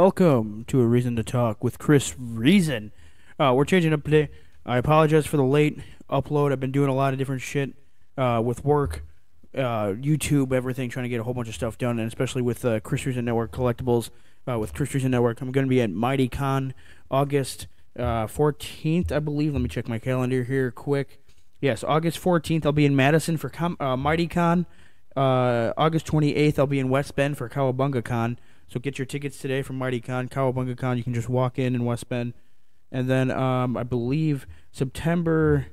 welcome to A Reason to Talk with Chris Reason. We're changing up today. I apologize for the late upload. I've been doing a lot of different shit with work, YouTube, everything, trying to get a whole bunch of stuff done, and especially with Chris Reason Network Collectibles. With Chris Reason Network, I'm going to be at MightyCon August 14th, I believe. Let me check my calendar here quick. Yes, August 14th, I'll be in Madison for MightyCon. August 28th, I'll be in West Bend for CowabungaCon. So get your tickets today from MightyCon. CowabungaCon, you can just walk in West Bend. And then I believe September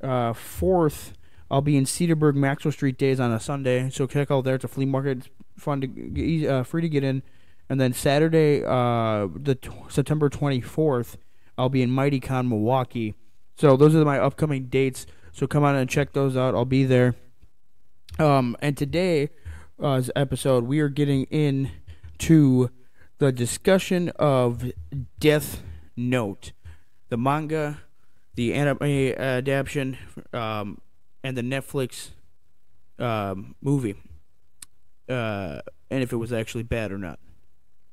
4th, I'll be in Cedarburg Maxwell Street Days on a Sunday. So check out there. It's a flea market. It's fun to free to get in. And then Saturday, September 24th, I'll be in MightyCon Milwaukee. So those are my upcoming dates. So come on and check those out. I'll be there. And today's episode, we are getting into the discussion of Death Note, the manga, the anime adaptation, and the Netflix movie, and if it was actually bad or not.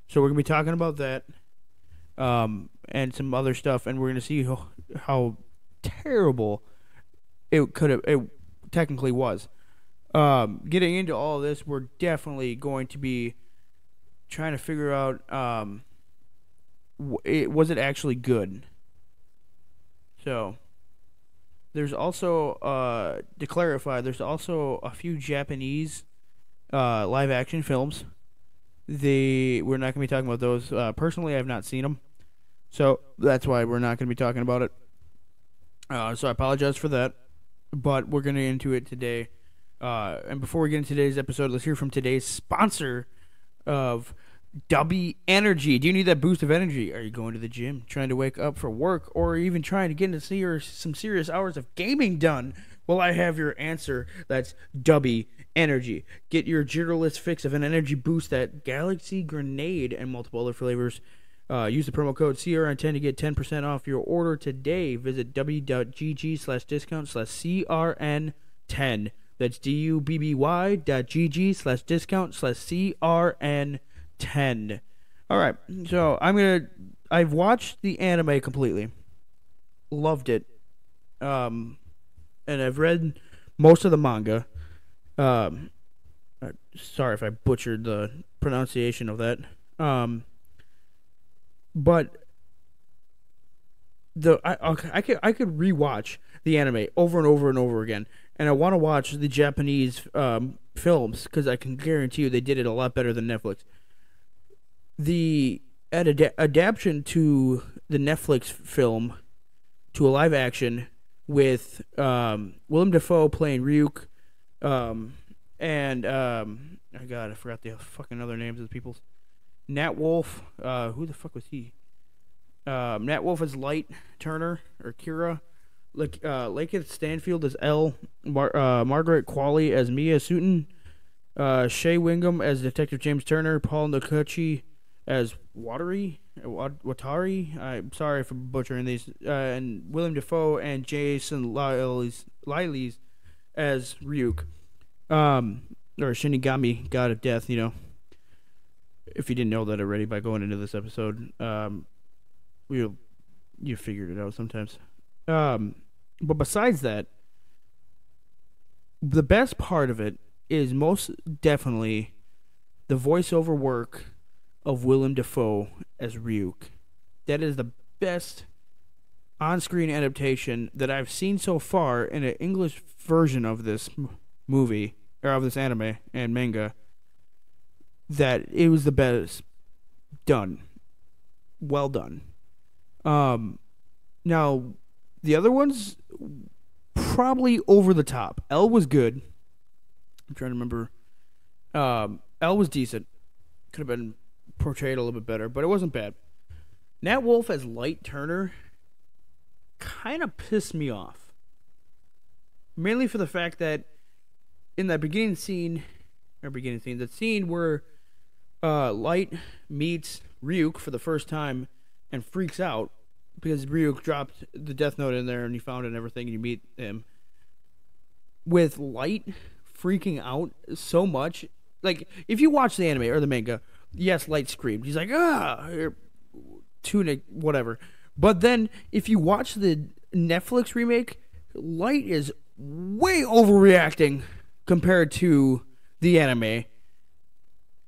So we're gonna be talking about that, and some other stuff, and we're gonna see how terrible it technically was. Getting into all of this, we're definitely going to be trying to figure out, was it actually good? So, there's also, to clarify, there's also a few Japanese live-action films. We're not going to be talking about those. Personally, I have not seen them, so that's why we're not going to be talking about it. So I apologize for that, but we're going to get into it today. And before we get into today's episode, let's hear from today's sponsor of Dubby Energy. Do you need that boost of energy? Are you going to the gym, trying to wake up for work, or even trying to get into some serious hours of gaming done? Well, I have your answer. That's Dubby Energy. Get your jitterless fix of an energy boost at Galaxy Grenade and multiple other flavors. Use the promo code CRN10 to get 10% off your order today. Visit w.gg/discount/CRN10. That's dubby.gg/discount/CRN10. All right, so I've watched the anime completely, loved it, and I've read most of the manga. Sorry if I butchered the pronunciation of that. But I could rewatch the anime over and over and over again, and I want to watch the Japanese films because I can guarantee you they did it a lot better than Netflix. The adaptation to the Netflix film to a live action with Willem Dafoe playing Ryuk, and I forgot the fucking other names of the people. Nat Wolff, who the fuck was he? Nat Wolff as Light Turner or Kira. Lakeith Stanfield as Elle, Margaret Qualley as Mia Sutton, Shea Wingham as Detective James Turner, Paul Nokuchi as Watari. I'm sorry for butchering these. And Willem Dafoe and Jason Liles as Ryuk, or Shinigami, God of Death. You know, if you didn't know that already by going into this episode, you figured it out sometimes. But besides that, the best part of it is most definitely the voiceover work of Willem Dafoe as Ryuk. That is the best on-screen adaptation that I've seen so far in an English version of this movie, or of this anime and manga. That it was the best done. Well done. Now, the other ones, probably over the top. Elle was good. I'm trying to remember. Elle was decent. Could have been portrayed a little bit better, but it wasn't bad. Nat Wolff as Light Turner kind of pissed me off. Mainly for the fact that in that the scene where Light meets Ryuk for the first time and freaks out because Ryuk dropped the Death Note in there and he found it and everything, and you meet him. With Light freaking out so much, like, if you watch the anime or the manga, Yes, Light screamed. He's like, tunic, whatever. But then, if you watch the Netflix remake, Light is way overreacting compared to the anime.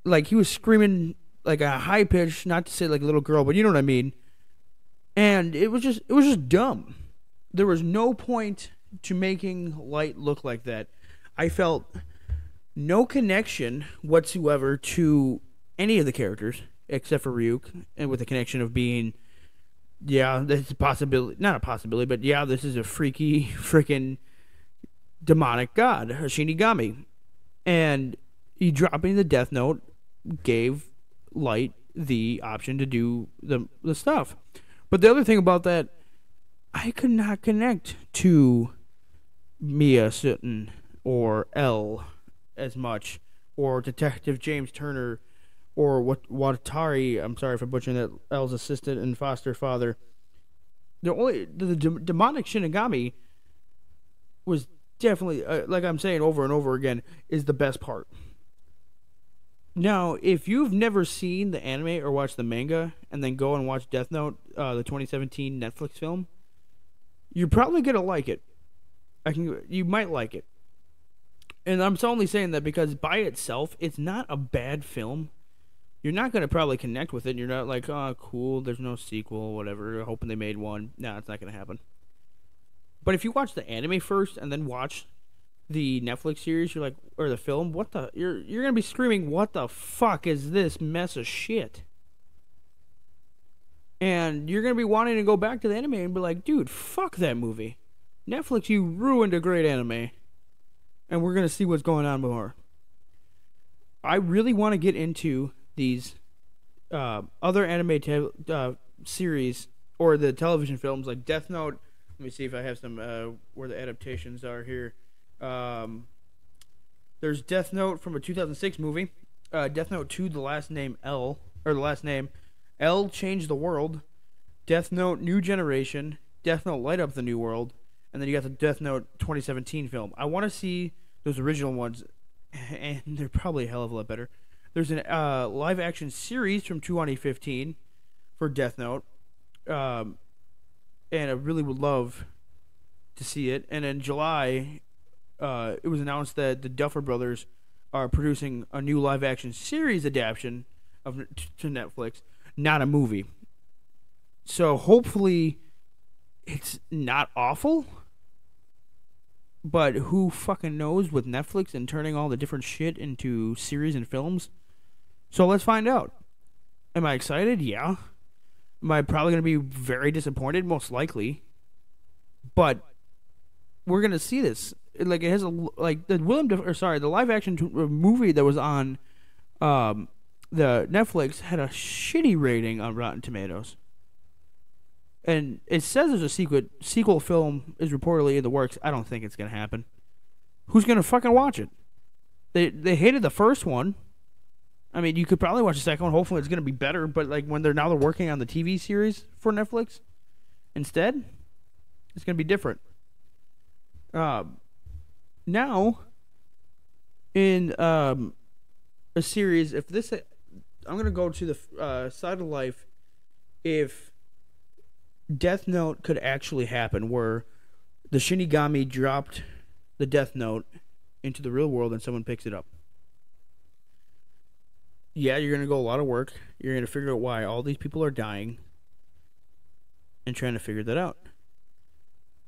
Like, he was screaming like a high pitch, not to say like a little girl, but you know what I mean. And it was just dumb. There was no point to making Light look like that. I felt no connection whatsoever to any of the characters except for Ryuk, and with the connection of being, yeah, this is a possibility, not a possibility, but yeah, this is a freaky, freaking demonic god, a Shinigami. And he dropping the Death Note gave Light the option to do the stuff. But the other thing about that, I could not connect to Mia Sutton or L as much, or Detective James Turner, or Watari. I'm sorry for butchering that. L's assistant and foster father. The demonic Shinigami was definitely, like I'm saying over and over again, is the best part. Now, if you've never seen the anime or watched the manga, and then go and watch Death Note, the 2017 Netflix film, you're probably gonna like it. You might like it. And I'm only saying that because by itself, it's not a bad film. You're not going to probably connect with it. You're not like, oh, cool, there's no sequel, whatever, hoping they made one. No, it's not going to happen. But if you watch the anime first and then watch the Netflix series, you're like, or the film, you're going to be screaming, what the fuck is this mess of shit? And you're going to be wanting to go back to the anime and be like, dude, fuck that movie. Netflix, you ruined a great anime. And we're going to see what's going on more. I really want to get into these other anime series or the television films like Death Note. Let me see if I have some where the adaptations are here. There's Death Note from a 2006 movie. Death Note 2, the last name L changed the world. Death Note New Generation. Death Note Light Up the New World. And then you got the Death Note 2017 film. I want to see those original ones, and they're probably a hell of a lot better. There's an live-action series from 2015 for Death Note, and I really would love to see it. And in July, it was announced that the Duffer Brothers are producing a new live-action series adaptation to Netflix, not a movie. So hopefully it's not awful. But who fucking knows with Netflix and turning all the different shit into series and films? So let's find out. Am I excited? Yeah. Am I probably going to be very disappointed? Most likely. But we're going to see this. Like, it has a, like, the live action movie that was on the Netflix had a shitty rating on Rotten Tomatoes. And it says there's a sequel film is reportedly in the works. I don't think it's going to happen. Who's going to fucking watch it? They hated the first one. I mean, you could probably watch the second one. Hopefully it's going to be better. But like when they're working on the TV series for Netflix instead, it's going to be different. Now, in a series, I'm going to go to the side of life if Death Note could actually happen, where the Shinigami dropped the Death Note into the real world and someone picks it up. Yeah, you're going to go a lot of work. You're going to figure out why all these people are dying and trying to figure that out.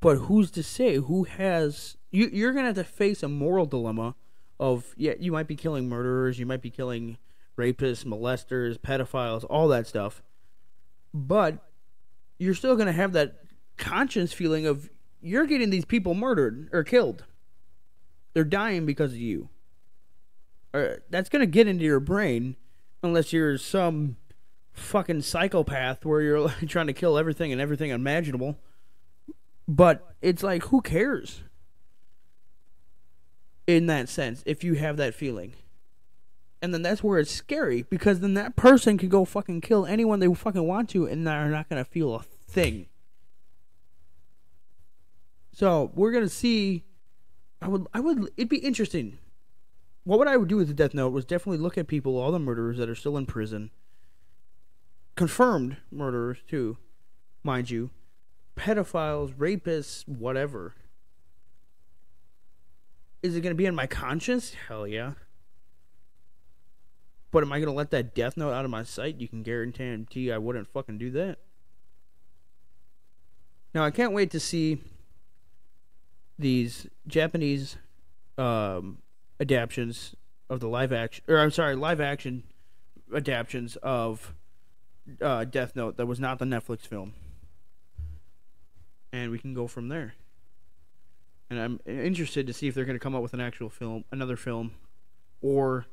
But who's to say who has... You're going to have to face a moral dilemma of, yeah, you might be killing murderers, you might be killing rapists, molesters, pedophiles, all that stuff. But you're still going to have that conscience feeling of you're getting these people murdered or killed. They're dying because of you. That's going to get into your brain unless you're some fucking psychopath where you're like trying to kill everything and everything imaginable. But it's like, who cares? In that sense, if you have that feeling. And then that's where it's scary, because then that person can go fucking kill anyone they fucking want to, and they're not going to feel a thing. So, we're going to see... it'd be interesting what I would do with the Death Note was definitely look at people, all the murderers that are still in prison, confirmed murderers too, mind you, pedophiles, rapists, whatever. Is it going to be on my conscience? Hell yeah. But am I going to let that Death Note out of my sight? You can guarantee I wouldn't fucking do that. Now, I can't wait to see these Japanese adaptions of the live action, live action adaptions of Death Note that was not the Netflix film. And we can go from there. And I'm interested to see if they're going to come up with an actual film, another film, or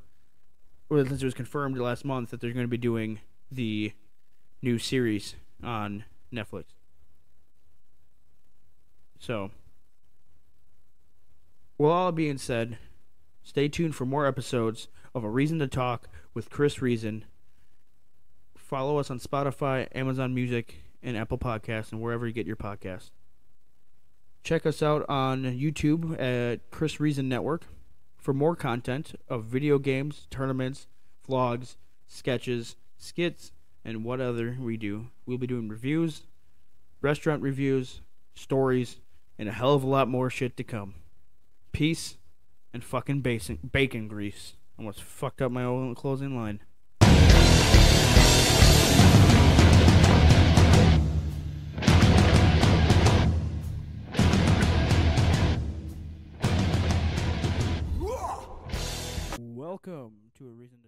since it was confirmed last month that they're going to be doing the new series on Netflix. So, with all being said, stay tuned for more episodes of A Reason to Talk with Chris Reason. Follow us on Spotify, Amazon Music, and Apple Podcasts, and wherever you get your podcasts. Check us out on YouTube at Chris Reason Network for more content of video games, tournaments, vlogs, sketches, skits, and what other we do. We'll be doing reviews, restaurant reviews, stories, and a hell of a lot more shit to come. Peace and fucking bacon grease. Almost fucked up my own closing line. Welcome to A Reason to